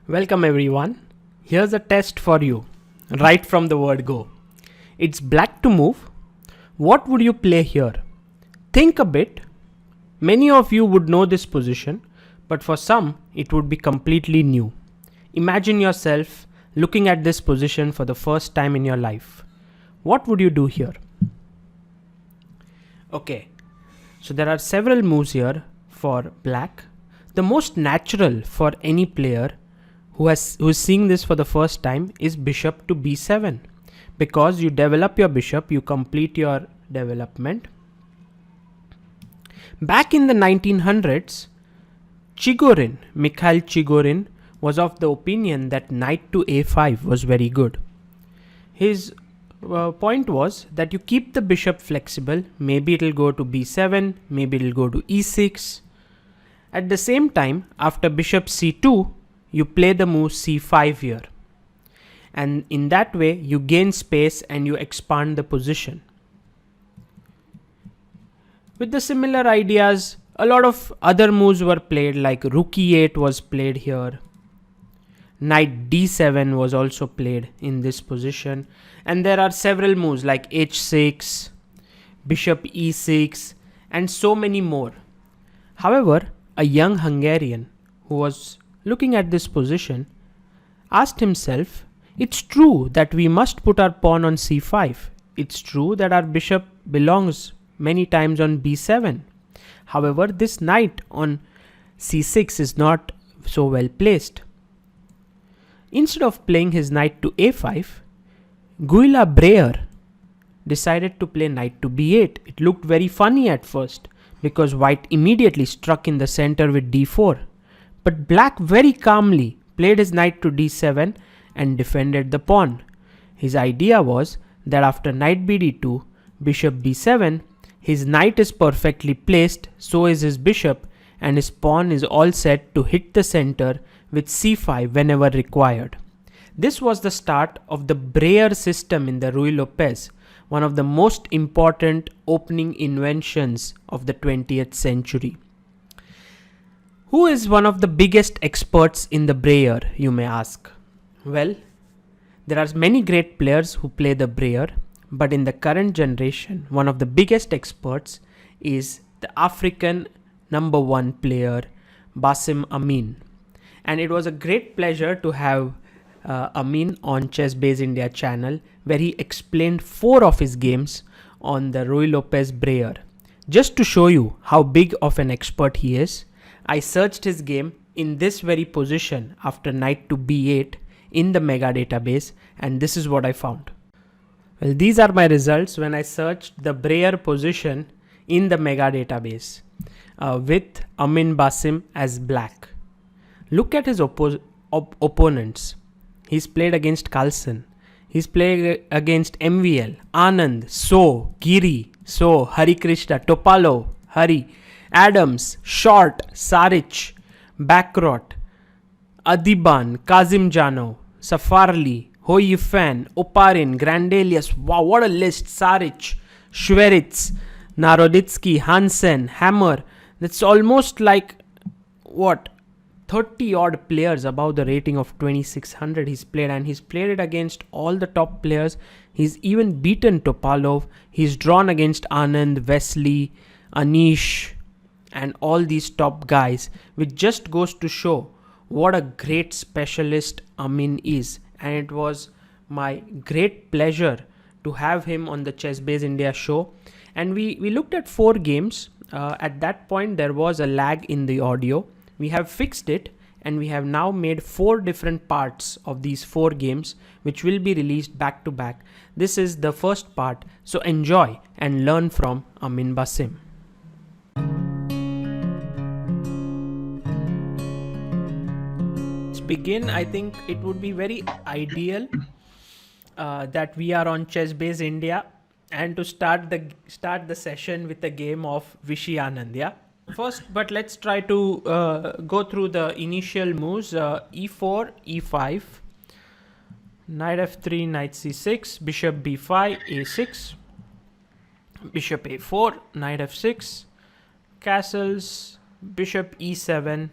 Welcome everyone. Here's a test for you, right from the word go. It's black to move. What would you play here? Think a bit. Many of you would know this position, but for some, it would be completely new. Imagine yourself looking at this position for the first time in your life. What would you do here? Okay, so there are several moves here for black. The most natural for any player who is seeing this for the first time is bishop to b7, because you develop your bishop, you complete your development. Back in the 1900s, Mikhail Chigorin was of the opinion that knight to a5 was very good. His point was that you keep the bishop flexible, maybe it will go to b7, maybe it will go to e6. At the same time, after bishop c2, you play the move c5 here. And in that way, you gain space and you expand the position. With the similar ideas, a lot of other moves were played, like rook e8 was played here. Knight d7 was also played in this position. And there are several moves like h6, bishop e6, and so many more. However, a young Hungarian who was looking at this position asked himself, it's true that we must put our pawn on c5. It's true that our bishop belongs many times on b7. However, this knight on c6 is not so well placed. Instead of playing his knight to a5, Breyer decided to play knight to b8. It looked very funny at first because white immediately struck in the center with d4. But black very calmly played his knight to d7 and defended the pawn. His idea was that after knight bd2, bishop b7, his knight is perfectly placed, so is his bishop, and his pawn is all set to hit the center with c5 whenever required. This was the start of the Breyer system in the Ruy Lopez, one of the most important opening inventions of the 20th century. Who is one of the biggest experts in the Breyer, you may ask? Well, there are many great players who play the Breyer, but in the current generation, one of the biggest experts is the African #1 player, Amin. And it was a great pleasure to have Amin on ChessBase India channel, where he explained 4 of his games on the Ruy Lopez Breyer. Just to show you how big of an expert he is, I searched his game in this very position after knight to b8 in the mega database, and this is what I found. Well, these are my results when I searched the Breyer position in the mega database with Amin as black. Look at his opponents. He's played against Carlsen. He's played against MVL, Anand, Giri, Hari Krishna, Topalov, Hari, Adams, Short, Saric, Backrot, Adiban, Kazimjanov, Safarli, Hoyifan, Oparin, Grandelius. Wow, what a list. Saric, Schweritz, Naroditsky, Hansen, Hammer. That's almost like, 30 odd players above the rating of 2600 he's played, and he's played it against all the top players. He's even beaten Topalov. He's drawn against Anand, Wesley, Anish, and all these top guys, which just goes to show what a great specialist Amin is. And it was my great pleasure to have him on the ChessBase India show. And we looked at 4 games. At that point, there was a lag in the audio. We have fixed it, and we have now made 4 different parts of these 4 games, which will be released back to back. This is the first part, so enjoy and learn from Amin.Bassem. Let's begin. I think it would be very ideal that we are on ChessBase India, and to start the session with a game of Vishy Anand. Yeah. First, but let's try to go through the initial moves. E4, E5, knight F3, knight C6, bishop B5, A6, bishop A4, knight F6, castles, bishop E7,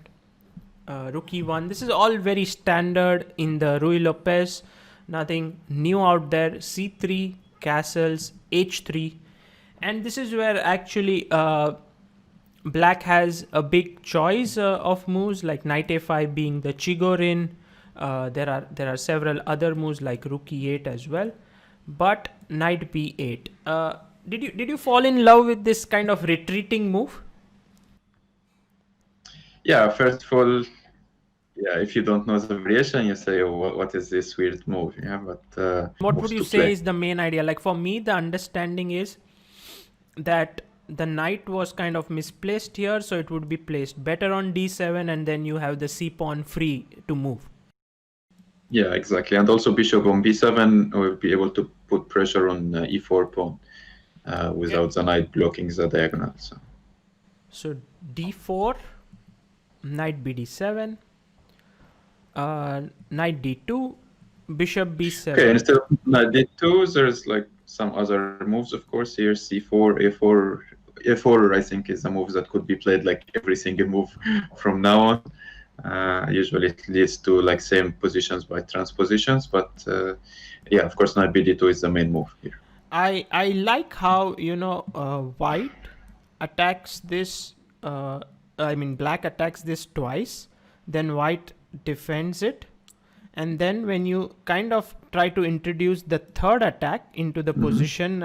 rook e1. This is all very standard in the Ruy Lopez. Nothing new out there. c3, castles, h3. And this is where actually black has a big choice of moves, like knight a5 being the chigorin. There are several other moves like rook e8 as well, but knight b8. Did you fall in love with this kind of retreating move? Yeah, first of all, yeah, if you don't know the variation, you say, oh, what is this weird move? Yeah, but What would moves you to say play. is the main idea? Like for me, the understanding is that the knight was kind of misplaced here, so it would be placed better on d7, and then you have the c pawn free to move. Yeah, exactly. And also bishop on b7 will be able to put pressure on e4 pawn without the knight blocking the diagonal. So d4, knight bd7, knight d2, bishop Okay, b7. instead of knight d2, there's like some other moves, of course. Here, c4, a4. a4, I think, is a move that could be played like every single move from now on. Usually it leads to like same positions by transpositions, but yeah, of course, knight bd2 is the main move here. I like how white attacks this. I mean black attacks this twice, then white defends it, and then when you kind of try to introduce the third attack into the position,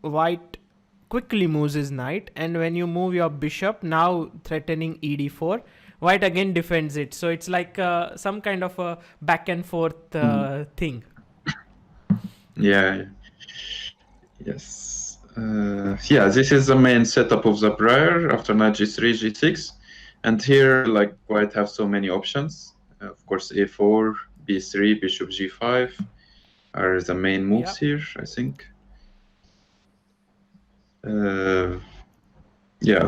white quickly moves his knight, and when you move your bishop, now threatening ed4, white again defends it. So it's like some kind of a back and forth thing. Yeah, yes. Yeah, this is the main setup of the Breyer after knight g3, g6. And here, like, white have so many options. Of course, a4, b3, bishop g5 are the main moves here, I think. Yeah,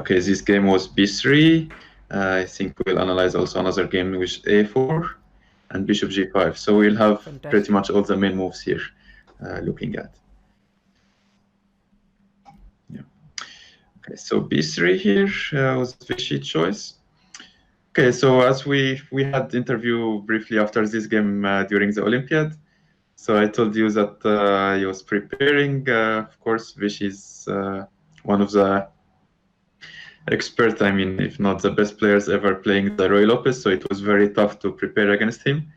okay, this game was b3. I think we'll analyze also another game with a4 and bishop g5. So we'll have pretty much all the main moves here looking at. Yeah. Okay, so b3 here was Vishy's choice. Okay, so as we had interview briefly after this game during the Olympiad, so I told you that he was preparing. Of course, Vishy is one of the expert, I mean, if not the best players ever playing the Roy Lopez, so it was very tough to prepare against him.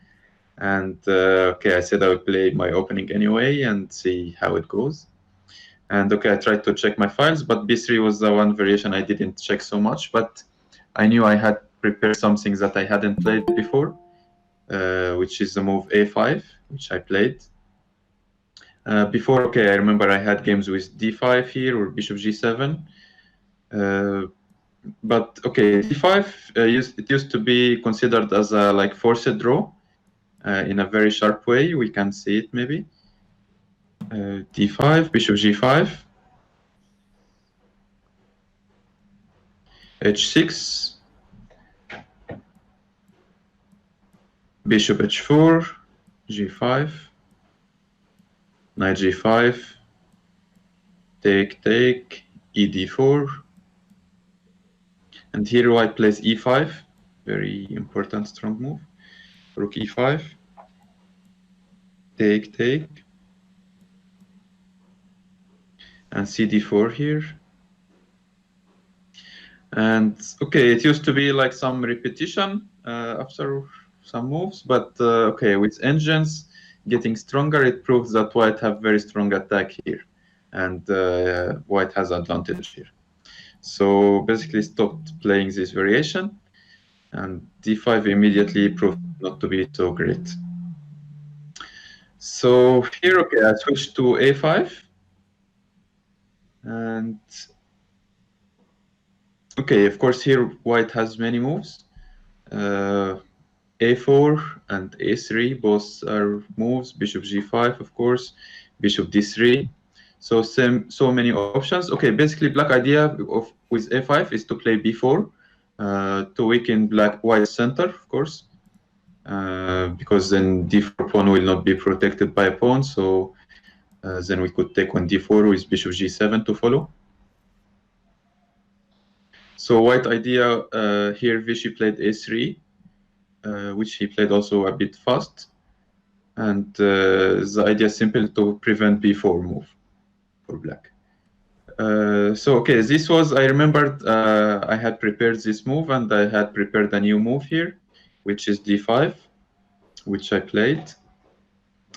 And okay, I said I would play my opening anyway and see how it goes. And okay, I tried to check my files, but b3 was the one variation I didn't check so much, but I knew I had prepared something that I hadn't played before, which is the move a5, which I played. Before, okay, I remember I had games with d5 here or bishop g7. But okay, d5 it used to be considered as a like forced draw in a very sharp way. We can see it maybe. D5, bishop g5, h6, bishop h4, g5, knight g5, take, take, ed4, and here white plays e5, very important strong move, rook e5, take, take, and cd4 here. And okay, it used to be like some repetition after some moves, but okay, with engines getting stronger, it proves that white have very strong attack here, and white has advantage here. So basically stopped playing this variation, and d5 immediately proved not to be so great. So here, okay, I switched to a5, and okay, of course here white has many moves. A4 and A3 both are moves. Bishop G5, of course. Bishop D3. So so many options. Okay, basically black idea of with A5 is to play B4 to weaken white center, of course, because then D4 pawn will not be protected by a pawn. So then we could take on D4 with Bishop G7 to follow. So white idea here, Vishy played a3, which he played also a bit fast. And the idea is simple to prevent b4 move for black. So okay, this was, I remembered I had prepared this move and I had prepared a new move here, which is d5, which I played.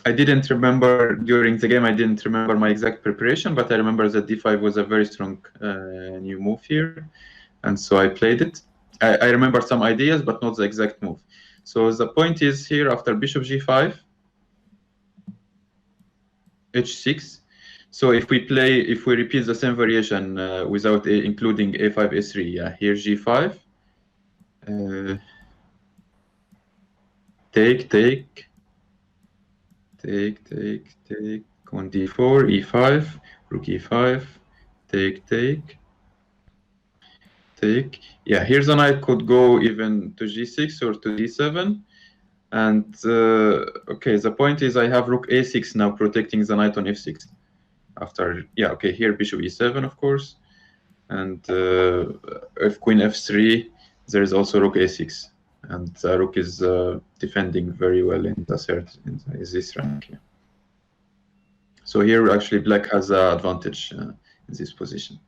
I didn't remember during the game, I didn't remember my exact preparation, but I remember that d5 was a very strong new move here. And so I played it. I remember some ideas, but not the exact move. So the point is here, after bishop g5, h6. So if we repeat the same variation without including a5, a3, yeah, here g5, take, on d4, e5, rook e5, take. Yeah, here the knight could go even to g6 or to d7. And okay, the point is I have rook a6 now protecting the knight on f6. After, yeah, okay, here bishop e7, of course. And if queen f3, there is also rook a6. And rook is defending very well in the third, in this rank. Yeah. So here actually black has an advantage in this position.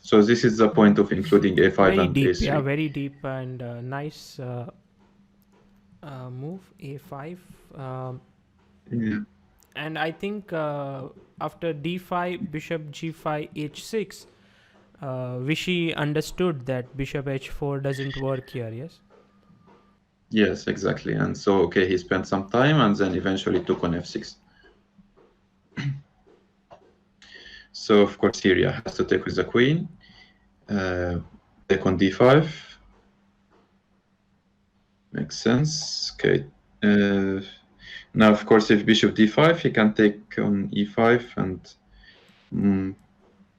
So this is the point of including a5 Very and deep, a3. yeah, very deep and nice move, a5. Yeah. And I think after d5, bishop g5, h6, Vishy understood that bishop h4 doesn't work here, yes? Yes, exactly. And so, okay, he spent some time and then eventually took on f6. So, of course, here, yeah, has to take with the queen. Take on d5. Makes sense. Okay. Now, of course, if bishop d5, he can take on e5 and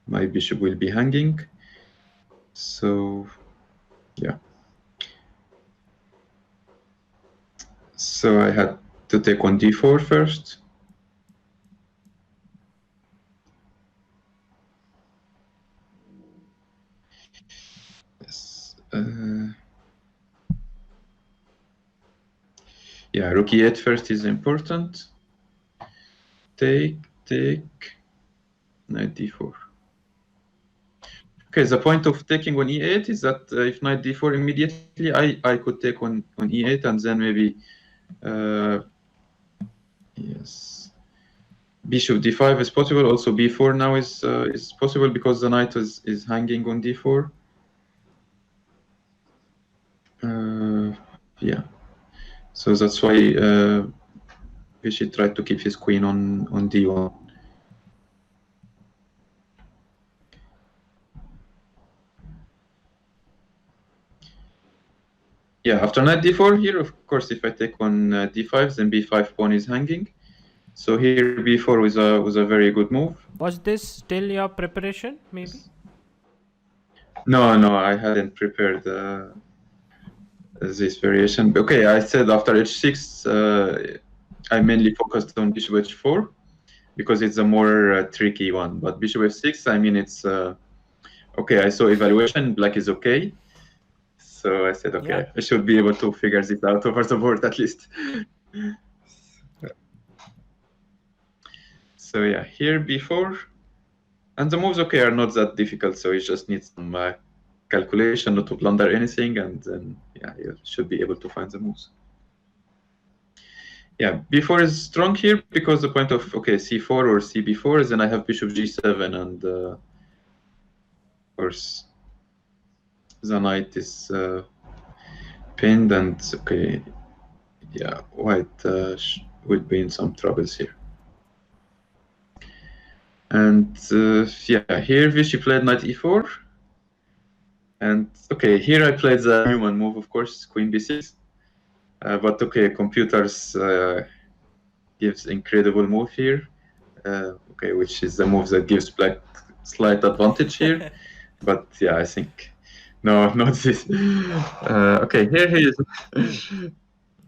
my bishop will be hanging. So, yeah. So I had to take on d4 first. Yes. Yeah, rook e8 first is important. Take, knight d4. Okay, the point of taking on e8 is that if knight d4 immediately, I could take on e8 and then maybe, yes, bishop d5 is possible. Also b4 now is possible because the knight is hanging on d4. Yeah, so that's why Vishy tried to keep his queen on d1. Yeah, after knight d4 here, of course, if I take on d5, then b5 pawn is hanging. So here b4 was a very good move. Was this still your preparation, maybe? No, I hadn't prepared this variation. Okay, I said after h6, I mainly focused on bishop h4 because it's a more tricky one. But bishop f6, I mean, it's okay. I saw evaluation, black is okay. So I said, okay, Yeah. I should be able to figure this out over the board at least. So yeah, here b4. And the moves, okay, are not that difficult. So you just need some calculation not to blunder anything. And then, yeah, you should be able to find the moves. Yeah, b4 is strong here because the point of, okay, c4 or cb4 is then I have bishop g7 and of course the knight is pinned and okay, yeah, white would be in some troubles here. And yeah, here Vishy played knight e4. And okay, here I played the human move, of course, queen b6. But okay, computers gives incredible move here. Okay, which is the move that gives black slight advantage here. But yeah, I think no, not this. Okay, here he is.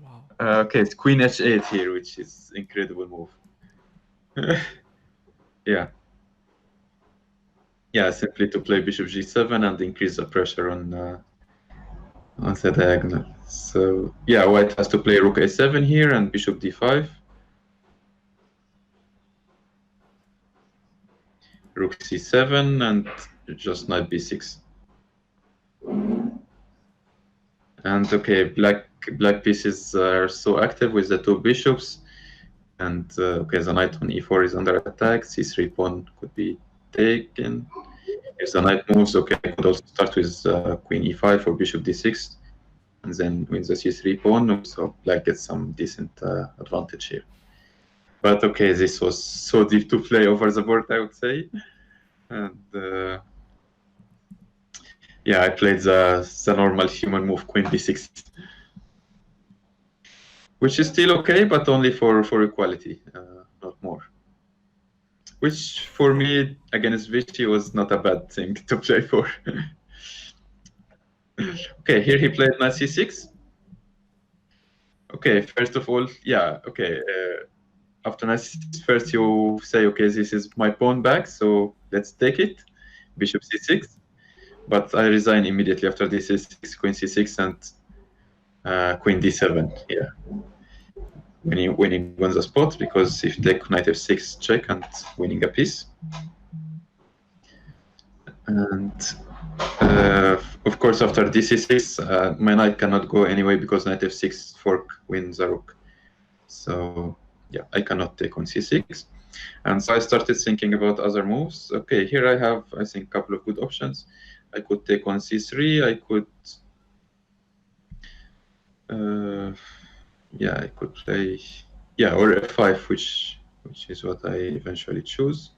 Wow. Okay, it's queen h8 here, which is incredible move. Yeah. yeah, simply to play bishop g7 and increase the pressure on the diagonal. So yeah, white has to play rook a7 here and bishop d5. Rook c7 and just knight b6. And okay, black pieces are so active with the two bishops. And okay, the knight on e4 is under attack. C3 pawn could be taken. If the knight moves, okay, I could also start with queen e5 or bishop d6, and then win the c3 pawn. So black gets some decent advantage here. But okay, this was so deep to play over the board, I would say. And yeah, I played the normal human move, queen b6, which is still okay, but only for equality, not more. Which for me, against Vishy, was not a bad thing to play for. Okay, here he played knight c6. Okay, first of all, yeah, okay. After knight c6, first you say, okay, this is my pawn back, so let's take it. Bishop c6. But I resign immediately after this c6, queen c6, and queen d7. Yeah, winning on the spot, because if you take knight f6, check, and winning a piece. And of course, after dc6, my knight cannot go anyway because knight f6 fork wins the rook. So yeah, I cannot take on c6. And so I started thinking about other moves. Okay, here I have, I think, a couple of good options. I could take on c3. I could, yeah, I could play, yeah, or f5, which is what I eventually choose.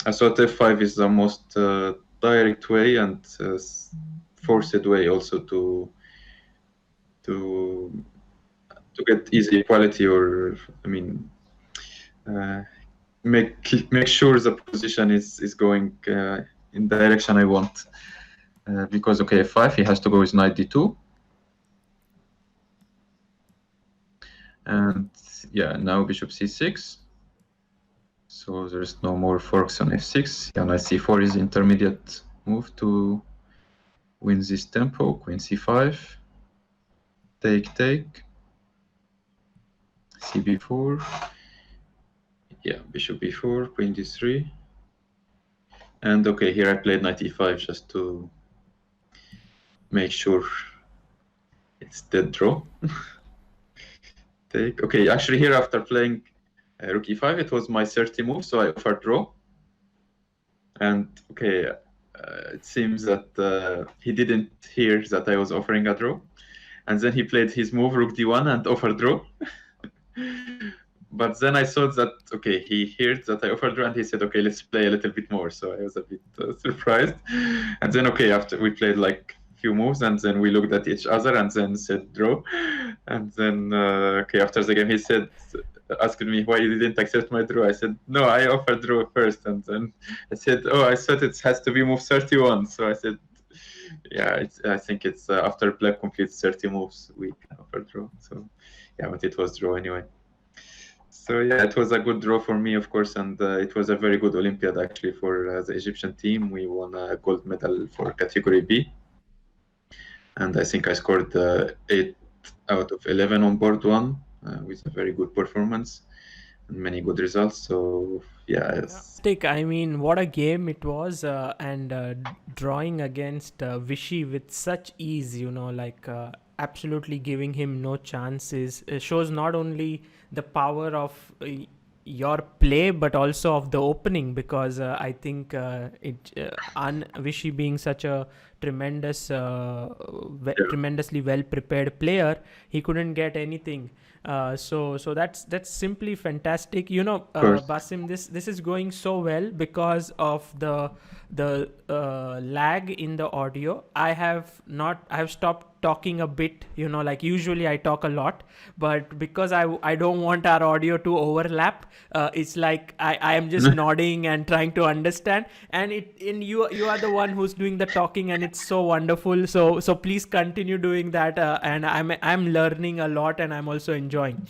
I thought f5 is the most direct way and forced way also to get easy equality, or I mean, make sure the position is going in the direction I want. Because okay, f5, he has to go with knight d2, and yeah, now bishop c6. So there's no more forks on f6. Yeah, knight c4 is intermediate move to win this tempo. Queen c5, take, cb4. Yeah, bishop b4, queen d3. And okay, here I played knight e5 just to make sure it's dead draw. Take. Okay, actually here after playing rook e5, it was my 30 move, so I offered draw. And okay, it seems that he didn't hear that I was offering a draw. And then he played his move, rook d1, and offered draw. But then I thought that, okay, he heard that I offered draw, and he said, okay, let's play a little bit more. So I was a bit surprised. And then, okay, after we played like few moves, and then we looked at each other and then said draw. And then, okay, after the game, he said, asked me why you didn't accept my draw. I said, no, I offered draw first. And then I said, oh, I thought it has to be move 31. So I said, yeah, I think it's after black completes 30 moves, we can offer draw. So yeah, but it was draw anyway. So yeah, it was a good draw for me, of course, and it was a very good Olympiad actually for the Egyptian team. We won a gold medal for category B, and I think I scored 8 out of 11 on board one with a very good performance and many good results. So yeah, I mean, what a game it was, and drawing against Vishy with such ease, like absolutely giving him no chances, shows not only the power of your play but also of the opening, because I think Vishy being such a tremendously well prepared player, he couldn't get anything. So that's simply fantastic. Basim, this is going so well because of the lag in the audio. I have stopped talking a bit, like usually I talk a lot, but because I don't want our audio to overlap, it's like I am just nodding and trying to understand, and you are the one who's doing the talking, and it's so wonderful. So please continue doing that, and I'm learning a lot, and I'm also enjoying.